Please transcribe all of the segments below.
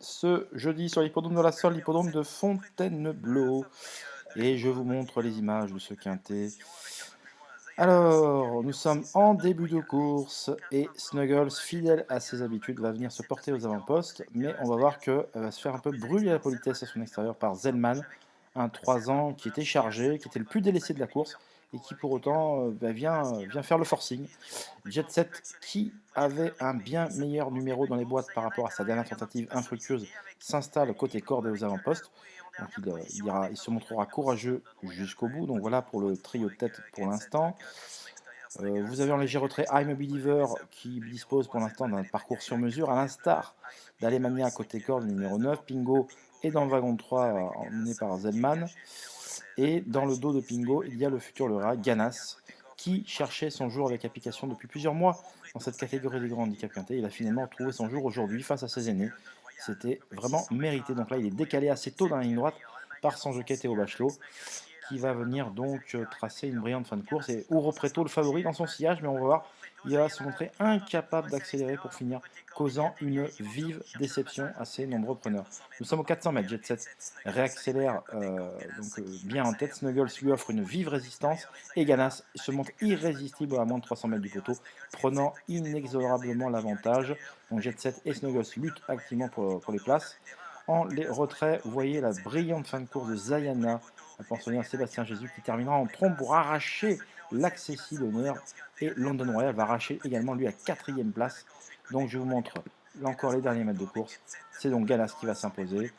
ce jeudi sur l'hippodrome de la Somme, l'hippodrome de Fontainebleau. Et je vous montre les images de ce quintet. Alors, nous sommes en début de course et Snuggles, fidèle à ses habitudes, va venir se porter aux avant-postes, mais on va voir qu'elle va se faire un peu brûler à la politesse à son extérieur par Zellman, un 3 ans qui était chargé, qui était le plus délaissé de la course et qui pour autant vient faire le forcing. Jet Set, qui avait un bien meilleur numéro dans les boîtes par rapport à sa dernière tentative infructueuse, s'installe côté corde et aux avant-postes. Donc il se montrera courageux jusqu'au bout. Donc voilà pour le trio de tête pour l'instant. Vous avez en léger retrait I'm a Believer qui dispose pour l'instant d'un parcours sur mesure, à l'instar d'Alemania côté corde numéro 9. Pingo est dans le wagon de 3 emmené par Zellman. Et dans le dos de Pingo, il y a le futur Leura, Ganas, qui cherchait son jour avec application depuis plusieurs mois dans cette catégorie des grands handicaps quintés. Il a finalement trouvé son jour aujourd'hui face à ses aînés. C'était vraiment mérité. Donc là, il est décalé assez tôt dans la ligne droite par son jockey Théo Bachelot, qui va venir donc tracer une brillante fin de course. Et Uro Preto, le favori dans son sillage, mais on va voir, il va se montrer incapable d'accélérer pour finir, causant une vive déception à ses nombreux preneurs. Nous sommes aux 400 mètres, Jet Set réaccélère bien en tête, Snuggles lui offre une vive résistance et Ganas se montre irrésistible à moins de 300 mètres du poteau, prenant inexorablement l'avantage. Donc Jet Set et Snuggles luttent activement pour les places. En les retraits, vous voyez la brillante fin de course de Zayana, la pensionnaire Sébastien Jésus, qui terminera en trompe pour arracher l'accessible honneur. Et London Royal va arracher également lui à 4e place. Donc je vous montre encore les derniers mètres de course. C'est donc Galas qui va s'imposer.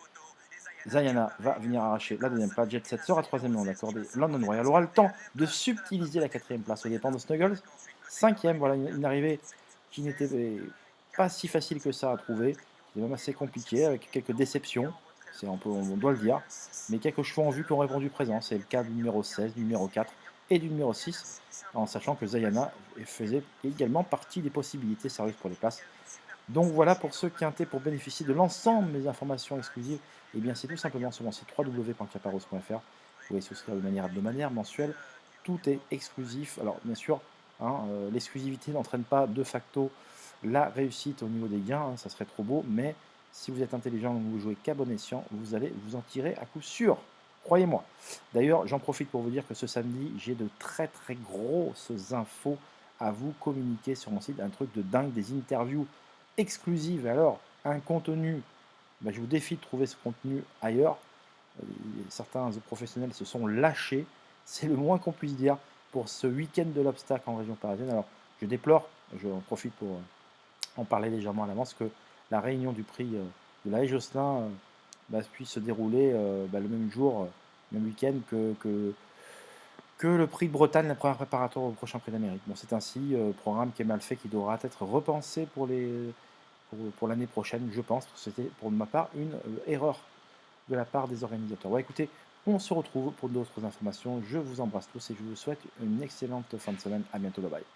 Zayana va venir arracher la 2e place. Jet Set sera 3e non accordé. London Royal aura le temps de subtiliser la 4e place aux dépens de Snuggles. 5e, voilà une arrivée qui n'était pas si facile que ça à trouver. C'était même assez compliqué avec quelques déceptions. On doit le dire. Mais quelques chevaux en vue qui ont répondu présent. C'est le cas du numéro 16, du numéro 4 et du numéro 6. En sachant que Zayana faisait également partie des possibilités sérieuses pour les places. Donc voilà pour ce quintet, pour bénéficier de l'ensemble des informations exclusives, et bien c'est tout simplement sur mon site www.caparos.fr. Vous pouvez souscrire de manière hebdomadaire, mensuelle, tout est exclusif. Alors bien sûr, l'exclusivité n'entraîne pas de facto la réussite au niveau des gains, ça serait trop beau, mais si vous êtes intelligent et que vous jouez qu'à bon escient, vous allez vous en tirer à coup sûr. Croyez-moi. D'ailleurs, j'en profite pour vous dire que ce samedi, j'ai de très très grosses infos à vous communiquer sur mon site, un truc de dingue, des interviews exclusive. Alors, un contenu, je vous défie de trouver ce contenu ailleurs. Certains professionnels se sont lâchés, c'est le moins qu'on puisse dire, pour ce week-end de l'obstacle en région parisienne. Alors, je déplore, j'en profite pour en parler légèrement à l'avance, que la réunion du prix de la Haie Josselin puisse se dérouler le même jour, le même week-end que le prix de Bretagne, la première préparatoire au prochain prix d'Amérique. Bon, c'est ainsi, programme qui est mal fait, qui devra être repensé pour l'année prochaine, je pense. C'était pour ma part une erreur de la part des organisateurs. Ouais, écoutez, on se retrouve pour d'autres informations. Je vous embrasse tous et je vous souhaite une excellente fin de semaine. À bientôt, bye bye.